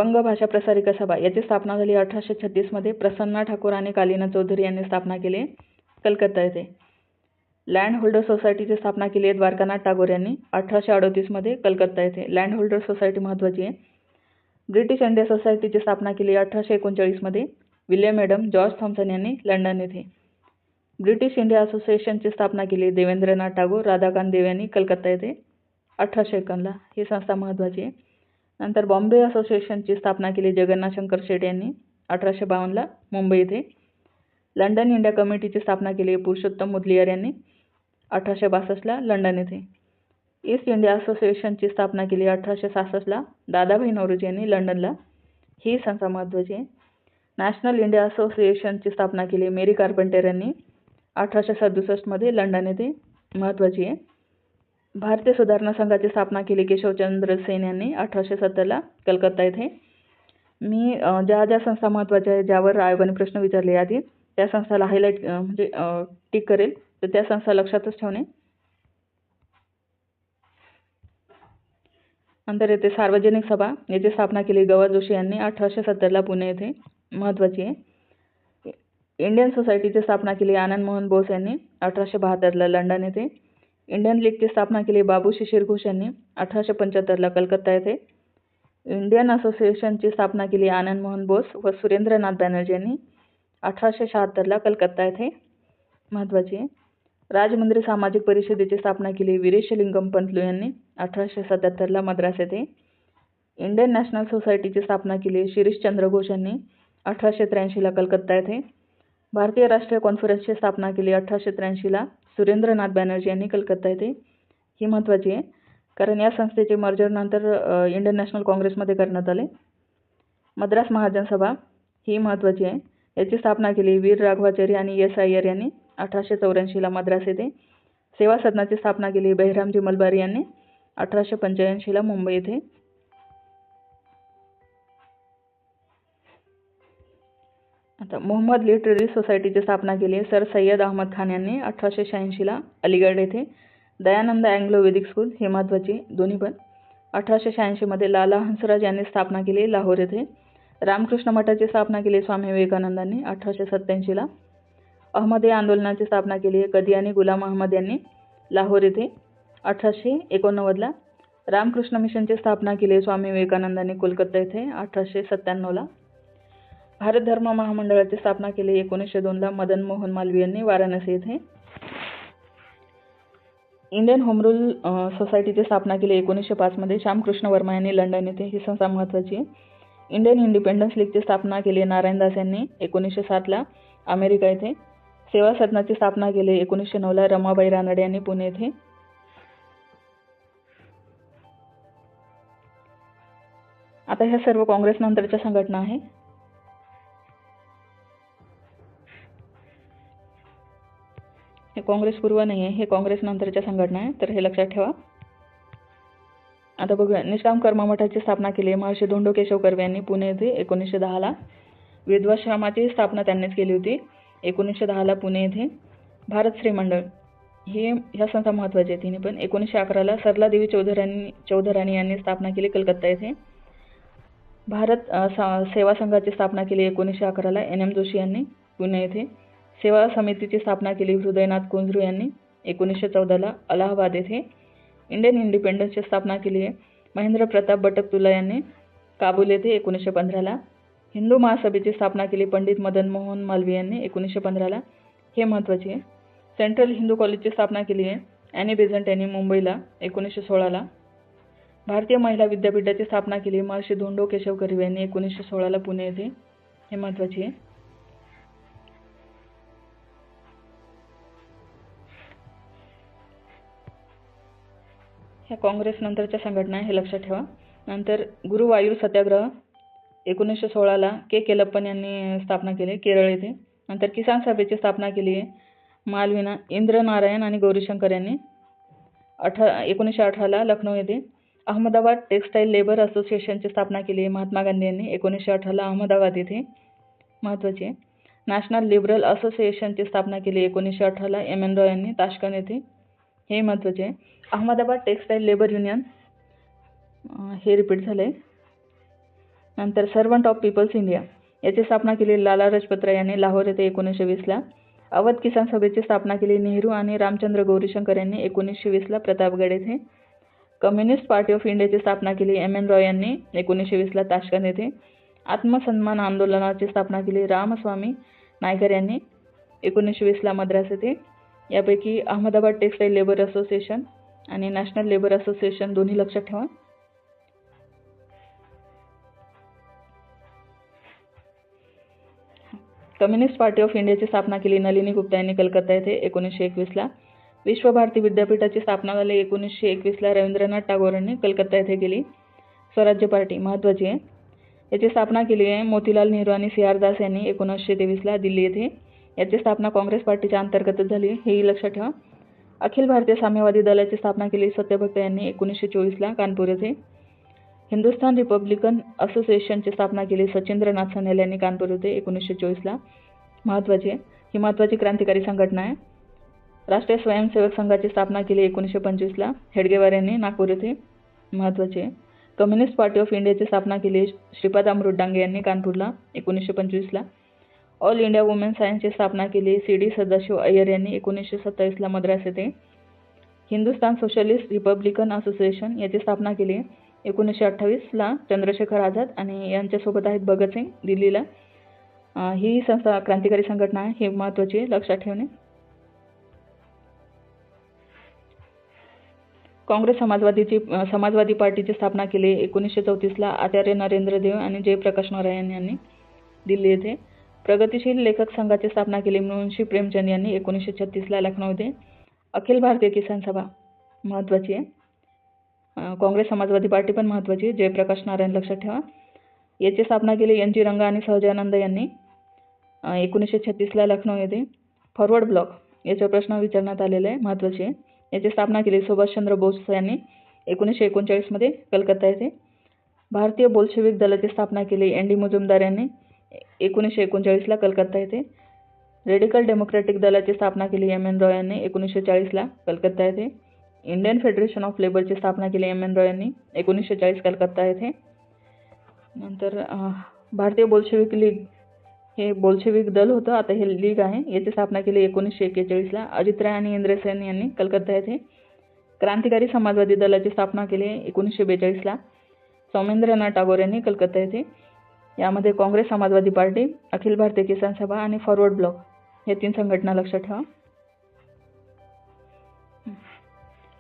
बंग भाषा प्रसारिका सभा याची स्थापना झाली 1836 मध्ये. प्रसन्ना ठाकूर आणि कालिना चौधरी यांनी स्थापना केली कलकत्ता येथे. लँड होल्डर सोसायटीची स्थापना केली आहे द्वारकानाथ टागोर यांनी 1838 मध्ये कलकत्ता येथे. लँड होल्डर सोसायटी महत्त्वाची आहे. ब्रिटिश इंडिया सोसायटीची स्थापना केली 1839 मध्ये. विल्यम एडम जॉर्ज थॉम्सन यांनी लंडन येथे. ब्रिटिश इंडिया असोसिएशनची स्थापना केली देवेंद्रनाथ टागोर राधाकांत देव यांनी कलकत्ता येथे 1851 ला. ही संस्था महत्त्वाची आहे. नंतर बॉम्बे असोसिएशनची स्थापना केली जगन्नाथ शंकर शेट यांनी 1852 ला मुंबई येथे. लंडन इंडिया कमिटीची स्थापना केली पुरुषोत्तम मुदलियार यांनी 1862 ला लंडन येथे. ईस्ट इंडिया असोसिएशनची स्थापना केली 1866 ला दादाभाई नौरोजी यांनी लंडनला. ही संस्था महत्त्वाची आहे. नॅशनल इंडिया असोसिएशनची स्थापना केली मेरी कार्पेंटर यांनी 1867 मध्ये लंडन येथे. महत्त्वाची आहे. भारतीय सुधारणा संघाची स्थापना केली केशवचंद्र सेन यांनी 1870 ला कलकत्ता येथे. मी ज्या ज्या संस्था महत्त्वाच्या आहेत ज्यावर आयोगाने प्रश्न विचारले आधी त्या संस्थाला हायलाईट म्हणजे टिक करेल, तर त्या संस्था लक्षातच ठेवणे. नंतर येथे सार्वजनिक सभा याची स्थापना केली गवा जोशी यांनी 1870 ला पुणे येथे. महत्त्वाची आहे. इंडियन सोसायटीची स्थापना केली आनंद मोहन बोस यांनी 1872 ला लंडन येथे. इंडियन लीगची स्थापना केली बाबू शिशिर घोष यांनी 1875 ला कलकत्ता येथे. इंडियन असोसिएशनची स्थापना केली आनंद मोहन बोस व सुरेंद्रनाथ बॅनर्जी यांनी 1876 ला कलकत्ता येथे. महत्त्वाची आहे. राजमुंद्री सामाजिक परिषदेची स्थापना केली वीरेशलिंगम पंतलू यांनी 1877 ला मद्रास येथे. इंडियन नॅशनल सोसायटीची स्थापना केली शिरीषचंद्र घोष यांनी 1883 ला कलकत्ता येथे. भारतीय राष्ट्रीय कॉन्फरन्सची स्थापना केली 1883 ला सुरेंद्रनाथ बॅनर्जी यांनी कलकत्ता येथे. ही महत्त्वाची आहे कारण या संस्थेचे मर्जर नंतर इंडियन नॅशनल काँग्रेसमध्ये करण्यात आले. मद्रास महाजन सभा ही महत्त्वाची आहे. याची स्थापना केली वीर राघवाचारी आणि एस अय्यर यांनी 1884 ला मद्रास येथे. सेवा सदनाची स्थापना केली बहिरामजी मलबारी यांनी 1885 ला मुंबई येथे. आता मोहम्मद लिटररी सोसायटीची स्थापना केली सर सय्यद अहमद खान यांनी 1886 ला अलीगढ येथे. दयानंद अँग्लो वेदिक स्कूल हे महत्त्वाची दोन्ही पण. 1886 मध्ये लाला हंसराज यांनी स्थापना केली लाहोर येथे. रामकृष्ण मठाची स्थापना केली स्वामी विवेकानंदांनी 1887 ला. अहमदी आंदोलनाची स्थापना केली कदियानी गुलाम अहमद यांनी लाहोर येथे 1889 ला. रामकृष्ण मिशनची स्थापना केली स्वामी विवेकानंदांनी कोलकाता येथे 1897 ला. भारत धर्म महामंडळाची स्थापना केली 1902 ला मदन मोहन मालवीय यांनी वाराणसी येथे. इंडियन होम रूल सोसायटीची स्थापना केली 1905 मध्ये श्यामकृष्ण वर्मा यांनी लंडन येथे. ही संस्था महत्त्वाची आहे. इंडियन इंडिपेंडन्स लीगची स्थापना केली नारायण दास यांनी 1907 ला अमेरिका येथे. सेवा सदनाची स्थापना केली 1909 ला रमाबाई रानडे यांनी पुणे येथे. आता ह्या सर्व काँग्रेस नंतरच्या संघटना आहे. हे काँग्रेस पूर्व नाही आहे, हे काँग्रेस नंतरच्या संघटना आहे, तर हे लक्षात ठेवा. आता बघूया. निष्काम कर्म मठाची स्थापना केली महर्षी धोंडो केशव कर्वे यांनी पुणे येथे 1910 ला. विधवाश्रमाची स्थापना त्यांनीच केली होती 1910 ला पुणे येथे. भारत श्री मंडळ हे ह्या संस्था महत्त्वाच्या आहेत तिन्ही पण. 1911 ला सरला देवी चौधराणी यांनी स्थापना केली कलकत्ता येथे. भारत सेवा संघाची स्थापना केली 1911 ला NM जोशी यांनी पुणे येथे. सेवा समितीची स्थापना केली हृदयनाथ कुंजरू यांनी 1914 ला अलाहाबाद येथे. इंडियन इंडिपेंडन्सची स्थापना केली आहे महेंद्र प्रताप बटकतुला यांनी काबूल येथे 1915 ला. हिंदू महासभेची स्थापना केली पंडित मदन मोहन मालवीय यांनी 1915 ला. हे महत्त्वाचे आहे. सेंट्रल हिंदू कॉलेजची स्थापना केली आहे ॲनी बेझंट यांनी मुंबईला 1916 ला. भारतीय महिला विद्यापीठाची स्थापना केली महर्षी धोंडो केशव कर्वे यांनी 1916 ला पुणे येथे. हे महत्त्वाचे आहे. ह्या काँग्रेस नंतरच्या संघटना हे लक्षात ठेवा. नंतर गुरुवायूर सत्याग्रह 1916 ला केलप्पन यांनी स्थापना केली केरळ येथे. नंतर किसान सभेची स्थापना केली आहे मालविना इंद्रनारायण आणि गौरीशंकर यांनी 1918 ला लखनौ येथे. अहमदाबाद टेक्सटाईल लेबर असोसिएशनची स्थापना केली महात्मा गांधी यांनी 1918 ला अहमदाबाद येथे. महत्त्वाचे आहे. नॅशनल लिबरल असोसिएशनची स्थापना केली 1918 ला MN रॉय यांनी ताशकंद येथे. हे महत्त्वाचे आहे. अहमदाबाद टेक्सटाईल लेबर युनियन हे रिपीट झाले. नंतर सर्वंट ऑफ पीपल्स इंडिया याची स्थापना केली लाला लजपत राय यांनी लाहोर येथे 1920ला. अवध किसान सभेची स्थापना केली नेहरू आणि रामचंद्र गौरीशंकर यांनी 1920ला प्रतापगड येथे. कम्युनिस्ट पार्टी ऑफ इंडियाची स्थापना केली एम.एन. रॉय यांनी 1920ला ताशकंद येथे. आत्मसन्मान आंदोलनाची स्थापना केली रामस्वामी नायकर यांनी 1920ला मद्रास येथे. यापैकी अहमदाबाद टेक्सटाईल लेबर असोसिएशन आणि नॅशनल लेबर असोसिएशन दोन्ही लक्षात ठेवा. कम्युनिस्ट पार्टी ऑफ इंडियाची स्थापना केली नलिनी गुप्ता यांनी कलकत्ता येथे 1921ला. विश्व भारती विद्यापीठाची स्थापना झाली 1921ला रवींद्रनाथ टागोर यांनी कलकत्ता येथे केली. स्वराज्य पार्टी महत्त्वाची आहे. याची स्थापना केली आहे मोतीलाल नेहरू आणि सी आर दास यांनी 1923ला दिल्ली येथे. याची स्थापना काँग्रेस पार्टीच्या अंतर्गतच झाली हेही लक्षात ठेवा. अखिल भारतीय साम्यवादी दलाची स्थापना केली सत्यभक्त यांनी 1924ला कानपूर येथे. हिंदुस्थान रिपब्लिकन असोसिएशनची स्थापना केली सचिंद्रनाथ सनेल यांनी कानपूर येथे 1924ला. महत्त्वाची ही महत्त्वाची क्रांतिकारी संघटना आहे. राष्ट्रीय स्वयंसेवक संघाची स्थापना केली 1925ला हेडगेवार यांनी नागपूर येथे. महत्त्वाची आहे. कम्युनिस्ट पार्टी ऑफ इंडियाची स्थापना केली श्रीपाद अमृत डांगे यांनी कानपूरला 1925ला. ऑल इंडिया वुमेन सायन्सची स्थापना केली सी.डी. सदाशिव अय्यर यांनी 1927ला मद्रास येथे. हिंदुस्थान सोशलिस्ट रिपब्लिकन असोसिएशन याची स्थापना केली 1928ला चंद्रशेखर आझाद आणि यांच्यासोबत आहेत भगतसिंग दिल्लीला. ही संस्था क्रांतिकारी संघटना आहे, हे महत्त्वाची आहे, लक्षात ठेवणे. काँग्रेस समाजवादी पार्टीची स्थापना केली 1934ला आचार्य नरेंद्र देव आणि जयप्रकाश नारायण यांनी दिल्ली येथे. प्रगतिशील लेखक संघाची स्थापना केली मुंशी प्रेमचंद यांनी 1936ला लखनौ येथे. अखिल भारतीय किसान सभा महत्त्वाची आहे. काँग्रेस समाजवादी पार्टी पण महत्त्वाची आहे, जयप्रकाश नारायण लक्षात ठेवा. याची स्थापना केली एन.जी. रंगा आणि सहजानंद यांनी 1936ला लखनौ येथे. फॉरवर्ड ब्लॉक याच्यावर प्रश्न विचारण्यात आलेला आहे, महत्त्वाची आहे. याची स्थापना केली सुभाषचंद्र बोस यांनी 1939मध्ये कलकत्ता येथे. भारतीय बोल्शेविक दलाची स्थापना केली एन.डी. मुजुमदार यांनी 1939ला कलकत्ता येथे. रेडिकल डेमोक्रॅटिक दलाची स्थापना केली एम.एन. रॉय यांनी 1940ला कलकत्ता येथे. इंडियन फेडरेशन ऑफ लेबरची स्थापना केली एम.एन. रॉय यांनी 1940 कलकत्ता येथे. नंतर भारतीय बोल्शेविक लीग हे बोल्शेविक दल होतं, आता हे लीग आहे. याची स्थापना केली 1941ला अजित राय आणि इंद्र सेन यांनी कलकत्ता येथे. क्रांतिकारी समाजवादी दलाची स्थापना केली 1942ला सौमेंद्रनाथ टागोर यांनी कलकत्ता येथे. यामध्ये काँग्रेस समाजवादी पार्टी, अखिल भारतीय किसान सभा आणि फॉरवर्ड ब्लॉक हे 3 संघटना लक्षात ठेवा.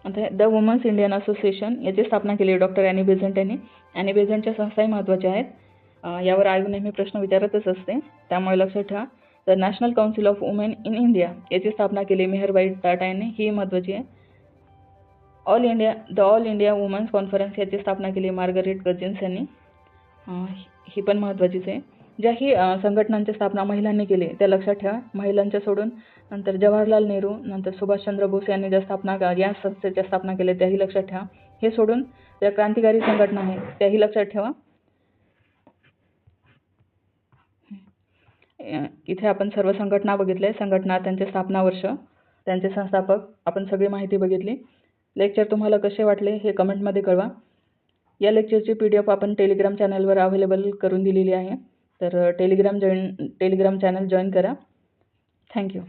आता द वुमन्स इंडियन असोसिएशन याची स्थापना केली डॉक्टर ॲनी बेझंट यांनी. ॲनी बेझंटच्या संस्थाही महत्त्वाच्या आहेत. यावर आयोग नेहमी प्रश्न विचारतच असते, त्यामुळे लक्षात ठेवा. तर national council of women in India याची स्थापना केली मेहरबाई टाटा यांनी, ही महत्त्वाची आहे. ऑल इंडिया वुमन्स कॉन्फरन्स याची स्थापना केली मार्गरेट कजिन्स यांनी, ही पण महत्त्वाचीच आहे. ज्याही संघटनांची स्थापना महिलांनी केली त्या लक्षात ठेवा. महिलांच्या सोडून नंतर जवाहरलाल नेहरू, नंतर सुभाषचंद्र बोस यांनी या संस्थेच्या स्थापना केल्या त्याही लक्षात ठेवा. हे सोडून ज्या क्रांतिकारी संघटना आहेत त्याही लक्षात ठेवा. इथे आपण सर्व संघटना बघितल्या, संघटना, त्यांचे स्थापना वर्ष, त्यांचे संस्थापक, आपण सगळी माहिती बघितली. लेक्चर तुम्हाला कसे वाटले हे कमेंटमध्ये कळवा. या लेक्चरची PDF आपण टेलिग्राम चॅनलवर अवेलेबल करून दिलेली आहे, तर टेलिग्राम चॅनल जॉईन करा. थँक्यू.